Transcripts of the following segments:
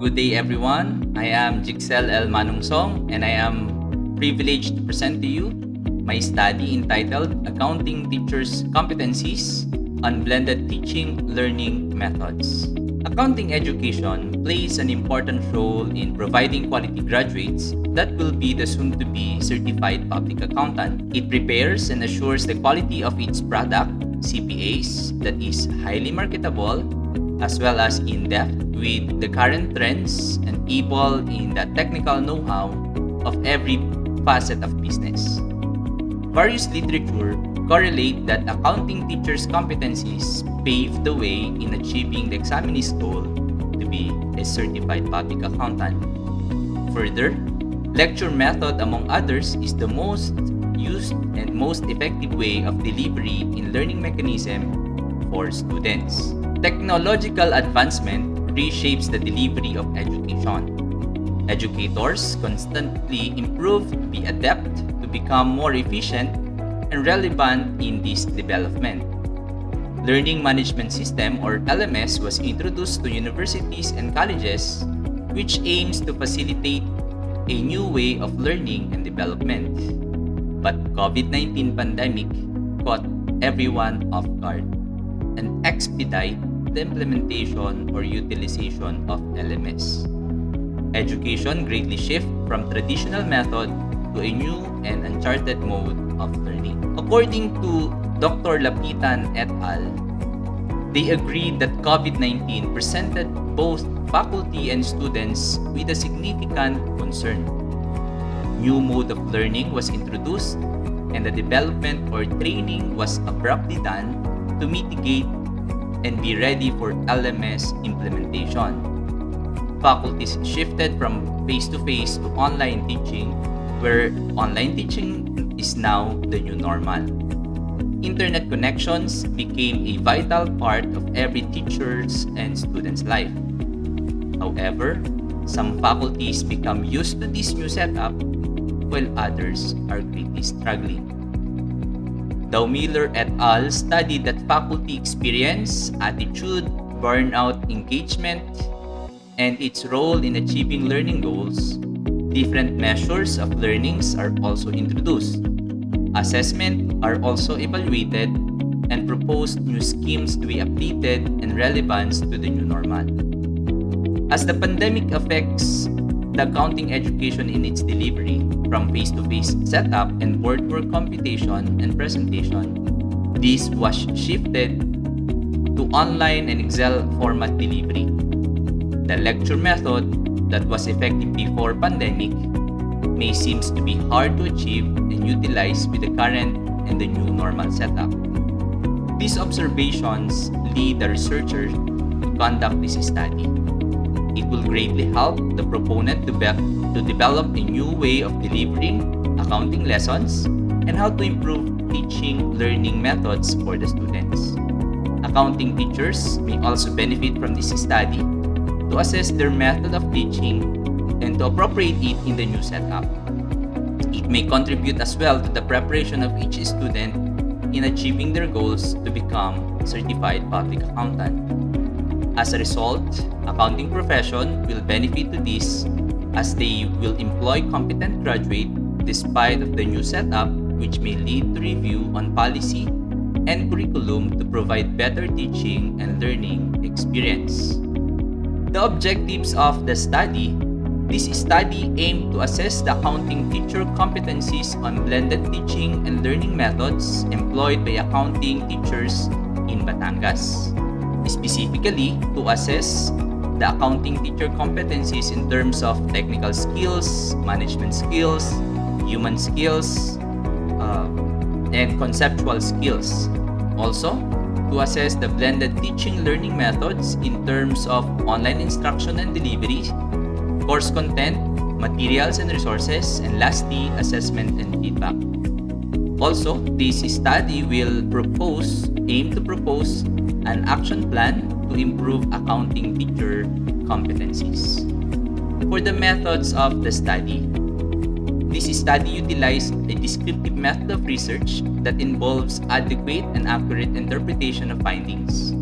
Good day, everyone. I am JLManongsong, and I am privileged to present to you my study entitled Accounting Teachers' Competencies on Blended Teaching Learning Methods. Accounting education plays an important role in providing quality graduates that will be the soon-to-be certified public accountant. It prepares and assures the quality of its product, CPAs, that is highly marketable as well as in-depth with the current trends and able in the technical know-how of every facet of business. Various literature correlate that accounting teachers' competencies pave the way in achieving the examinee's goal to be a certified public accountant. Further, lecture method, among others, is the most used and most effective way of delivery in learning mechanism for students. Technological advancement reshapes the delivery of education. Educators constantly improve to be adept, to become more efficient and relevant in this development. Learning Management System or LMS was introduced to universities and colleges, which aims to facilitate a new way of learning and development. But COVID-19 pandemic caught everyone off guard and expedite the implementation or utilization of LMS. Education greatly shift from traditional method to a new and uncharted mode of learning. According to Dr. Lapitan et al., they agreed that COVID-19 presented both faculty and students with a significant concern. New mode of learning was introduced and the development or training was abruptly done to mitigate and be ready for LMS implementation. Faculties shifted from face-to-face to online teaching, where online teaching is now the new normal. Internet connections became a vital part of every teacher's and student's life. However, some faculties become used to this new setup, while others are greatly struggling. Miller et al. Studied that faculty experience, attitude, burnout, engagement, and its role in achieving learning goals. Different measures of learnings are also introduced. Assessment are also evaluated and proposed new schemes to be updated and relevant to the new normal. As the pandemic affects the accounting education in its delivery, from face-to-face setup and board work computation and presentation, this was shifted to online and Excel format delivery. The lecture method that was effective before pandemic may seems to be hard to achieve and utilize with the current and the new normal setup. These observations lead the researcher to conduct this study. It will greatly help the proponent to develop a new way of delivering accounting lessons and how to improve teaching learning methods for the students. Accounting teachers may also benefit from this study to assess their method of teaching and to appropriate it in the new setup. It may contribute as well to the preparation of each student in achieving their goals to become certified public accountant. As a result, accounting profession will benefit to this as they will employ competent graduate despite of the new setup, which may lead to review on policy and curriculum to provide better teaching and learning experience. The objectives of the study. This study aimed to assess the accounting teacher competencies on blended teaching and learning methods employed by accounting teachers in Batangas. Specifically, to assess the accounting teacher competencies in terms of technical skills, management skills, human skills, and conceptual skills. Also, to assess the blended teaching learning methods in terms of online instruction and delivery, course content, materials and resources, and lastly, assessment and feedback. Also, this study will aim to propose an action plan to improve accounting teacher competencies. For the methods of the study, this study utilized a descriptive method of research that involves adequate and accurate interpretation of findings.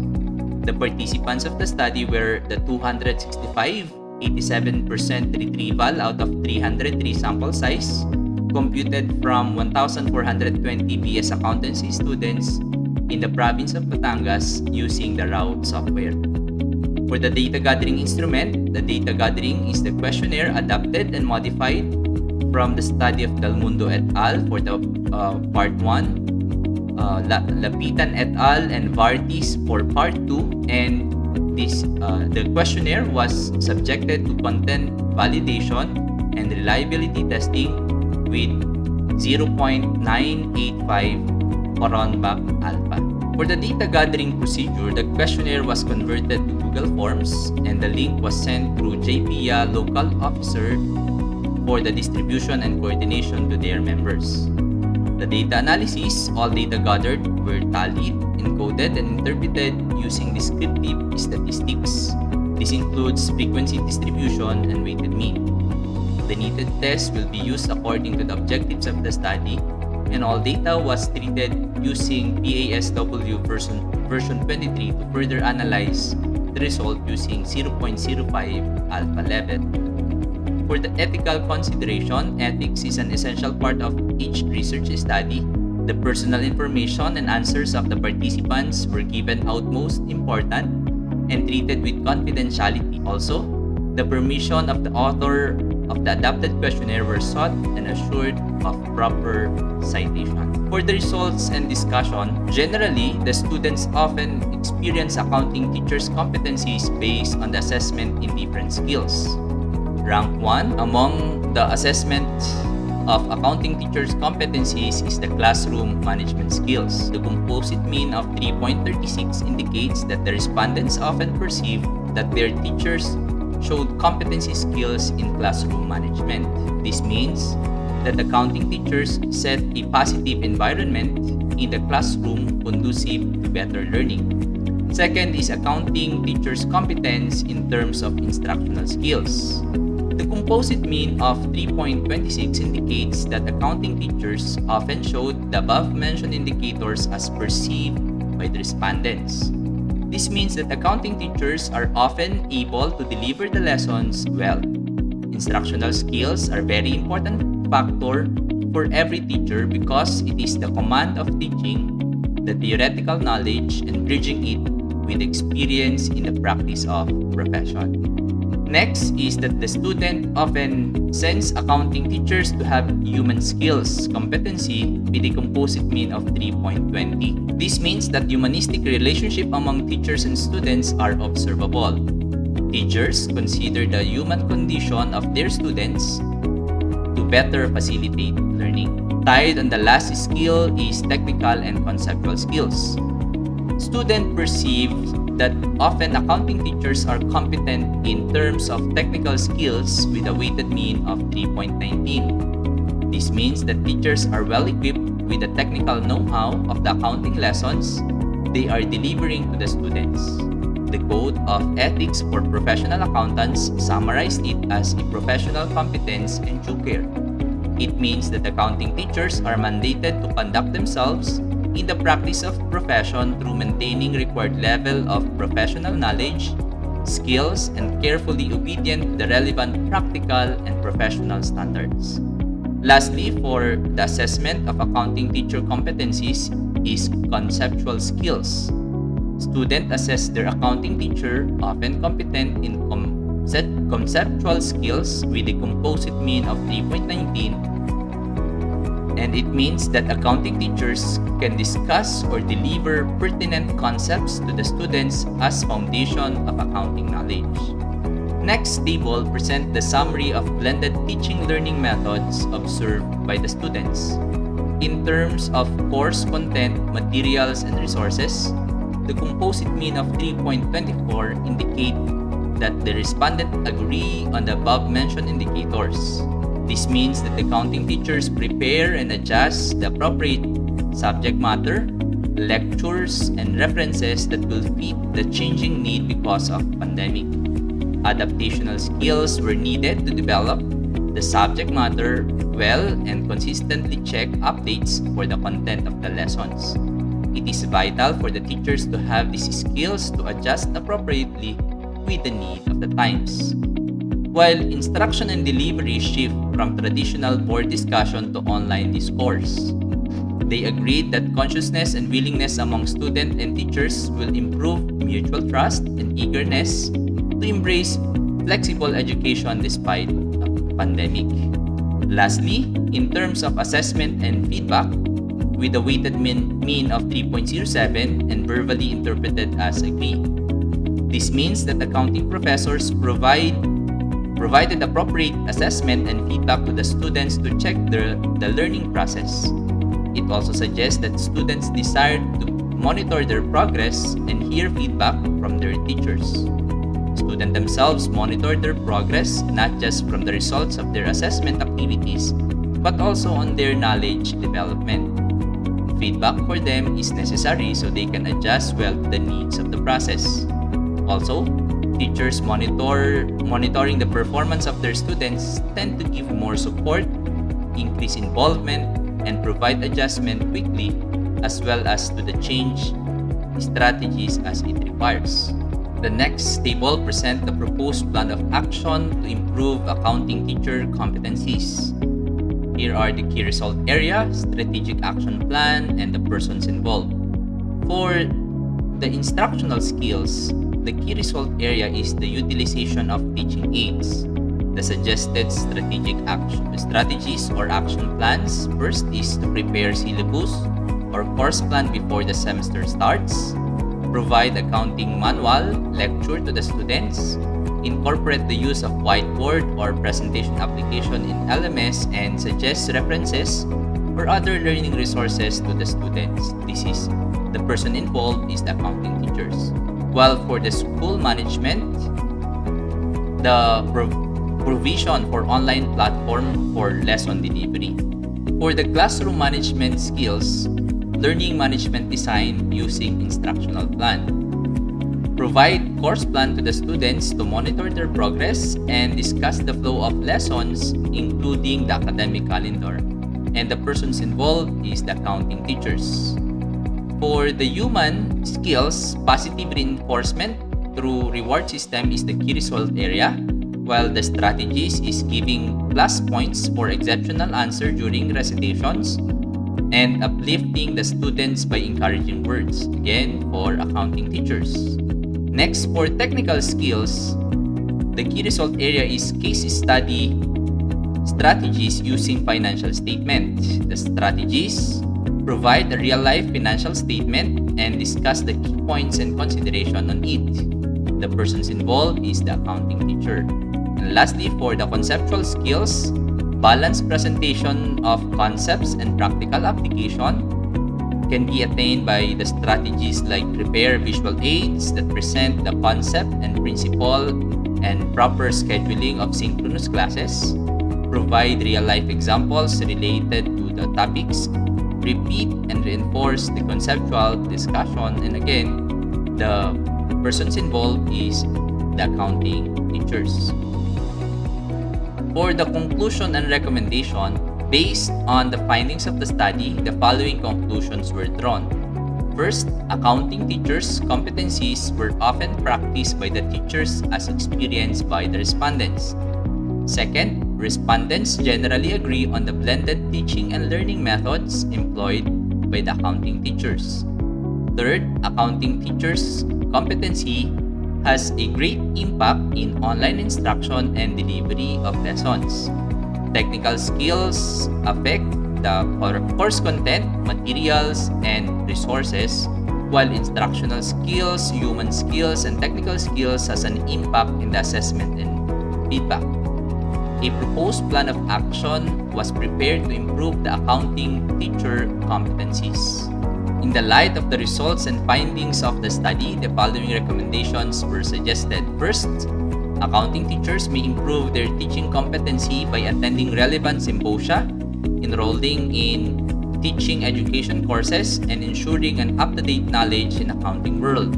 The participants of the study were the 265 87% retrieval out of 303 sample size, computed from 1,420 BS accountancy students in the province of Batangas using the RAW software. For the data gathering instrument, the data gathering is the questionnaire adapted and modified from the study of Del Mundo et al. For the part 1, Lapitan et al. And Vartis for part 2, and the questionnaire was subjected to content validation and reliability testing with 0.985 Cronbach alpha. For the data gathering procedure, the questionnaire was converted to Google Forms and the link was sent through JPIA local officer for the distribution and coordination to their members. The data analysis, all data gathered were tallied, encoded, and interpreted using descriptive statistics. This includes frequency distribution and weighted mean. The needed test will be used according to the objectives of the study, and all data was treated using PASW version 23 to further analyze the result using 0.05 alpha level. For the ethical consideration, ethics is an essential part of each research study. The personal information and answers of the participants were given utmost importance and treated with confidentiality. Also, the permission of the author of the adapted questionnaire were sought and assured of proper citation. For the results and discussion, generally, the students often experience accounting teachers' competencies based on the assessment in different skills. Rank 1 among the assessment of accounting teachers' competencies is the classroom management skills. The composite mean of 3.36 indicates that the respondents often perceive that their teachers showed competency skills in classroom management. This means that accounting teachers set a positive environment in the classroom conducive to better learning. Second is accounting teachers' competence in terms of instructional skills. The composite mean of 3.26 indicates that accounting teachers often showed the above-mentioned indicators as perceived by the respondents. This means that accounting teachers are often able to deliver the lessons well. Instructional skills are very important factor for every teacher because it is the command of teaching the theoretical knowledge and bridging it with experience in the practice of profession. Next is that the student often sends accounting teachers to have human skills competency with a composite mean of 3.20. This means that humanistic relationship among teachers and students are observable. Teachers consider the human condition of their students to better facilitate learning. Tied on the last skill is technical and conceptual skills. Students perceive that often accounting teachers are competent in terms of technical skills with a weighted mean of 3.19. This means that teachers are well equipped with the technical know-how of the accounting lessons they are delivering to the students. The Code of Ethics for Professional Accountants summarized it as a professional competence and due care. It means that accounting teachers are mandated to conduct themselves in the practice of profession through maintaining required level of professional knowledge, skills, and carefully obedient to the relevant practical and professional standards. Lastly, for the assessment of accounting teacher competencies is conceptual skills. Students assess their accounting teacher often competent in conceptual skills with a composite mean of 3.19, and it means that accounting teachers can discuss or deliver pertinent concepts to the students as foundation of accounting knowledge. Next table presents the summary of blended teaching learning methods observed by the students. In terms of course content, materials, and resources, the composite mean of 3.24 indicate that the respondents agree on the above-mentioned indicators. This means that accounting teachers prepare and adjust the appropriate subject matter, lectures, and references that will fit the changing need because of pandemic. Adaptational skills were needed to develop the subject matter well and consistently check updates for the content of the lessons. It is vital for the teachers to have these skills to adjust appropriately with the need of the times. while instruction and delivery shift from traditional board discussion to online discourse. They agreed that consciousness and willingness among students and teachers will improve mutual trust and eagerness to embrace flexible education despite the pandemic. Lastly, in terms of assessment and feedback, with a weighted mean of 3.07 and verbally interpreted as agree. This means that accounting professors provided appropriate assessment and feedback to the students to check the learning process. It also suggests that students desire to monitor their progress and hear feedback from their teachers. Students themselves monitor their progress not just from the results of their assessment activities, but also on their knowledge development. Feedback for them is necessary so they can adjust well to the needs of the process. Also, teachers monitoring the performance of their students tend to give more support, increase involvement, and provide adjustment quickly as well as to the change strategies as it requires. The next table presents the proposed plan of action to improve accounting teacher competencies. Here are the key result area, strategic action plan, and the persons involved. For the instructional skills, the key result area is the utilization of teaching aids. The suggested strategies or action plans. First is to prepare syllabus or course plan before the semester starts, provide accounting manual lecture to the students, incorporate the use of whiteboard or presentation application in LMS, and suggest references or other learning resources to the students. The person involved is the accounting teachers. While for the school management, the provision for online platform for lesson delivery. For the classroom management skills, learning management design using instructional plan. Provide course plan to the students to monitor their progress and discuss the flow of lessons, including the academic calendar. And the persons involved is the accounting teachers. For the human skills, positive reinforcement through reward system is the key result area, while the strategies is giving plus points for exceptional answer during recitations and uplifting the students by encouraging words, again for accounting teachers. Next, for technical skills, the key result area is case study strategies using financial statement. The strategies provide a real-life financial statement and discuss the key points and consideration on it. The persons involved is the accounting teacher. And lastly, for the conceptual skills, balanced presentation of concepts and practical application can be attained by the strategies like prepare visual aids that present the concept and principle and proper scheduling of synchronous classes, provide real-life examples related to the topics, repeat and reinforce the conceptual discussion, and again, the persons involved is the accounting teachers. For the conclusion and recommendation, based on the findings of the study, the following conclusions were drawn. First, accounting teachers' competencies were often practiced by the teachers as experienced by the respondents. Second, respondents generally agree on the blended teaching and learning methods employed by the accounting teachers. Third, accounting teachers' competency has a great impact in online instruction and delivery of lessons. Technical skills affect the course content, materials, and resources, while instructional skills, human skills, and technical skills has an impact in the assessment and feedback. A proposed plan of action was prepared to improve the accounting teacher competencies. In the light of the results and findings of the study, the following recommendations were suggested. First, accounting teachers may improve their teaching competency by attending relevant symposia, enrolling in teaching education courses, and ensuring an up-to-date knowledge in accounting world.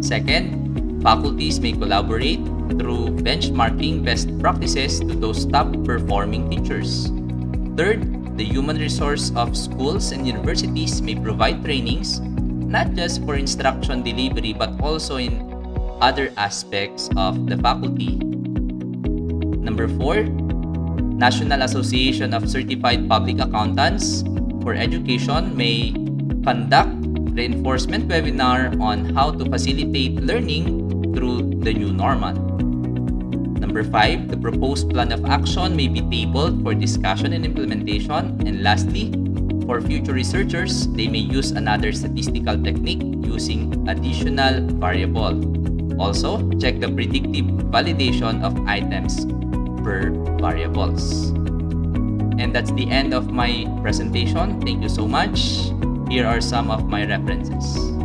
Second, faculties may collaborate through benchmarking best practices to those top-performing teachers. Third, the human resource of schools and universities may provide trainings not just for instruction delivery but also in other aspects of the faculty. Number 4, National Association of Certified Public Accountants for Education may conduct reinforcement webinar on how to facilitate learning through the new normal. Number 5, the proposed plan of action may be tabled for discussion and implementation. And lastly, for future researchers, they may use another statistical technique using additional variable. Also, check the predictive validation of items per variables. And that's the end of my presentation. Thank you so much. Here are some of my references.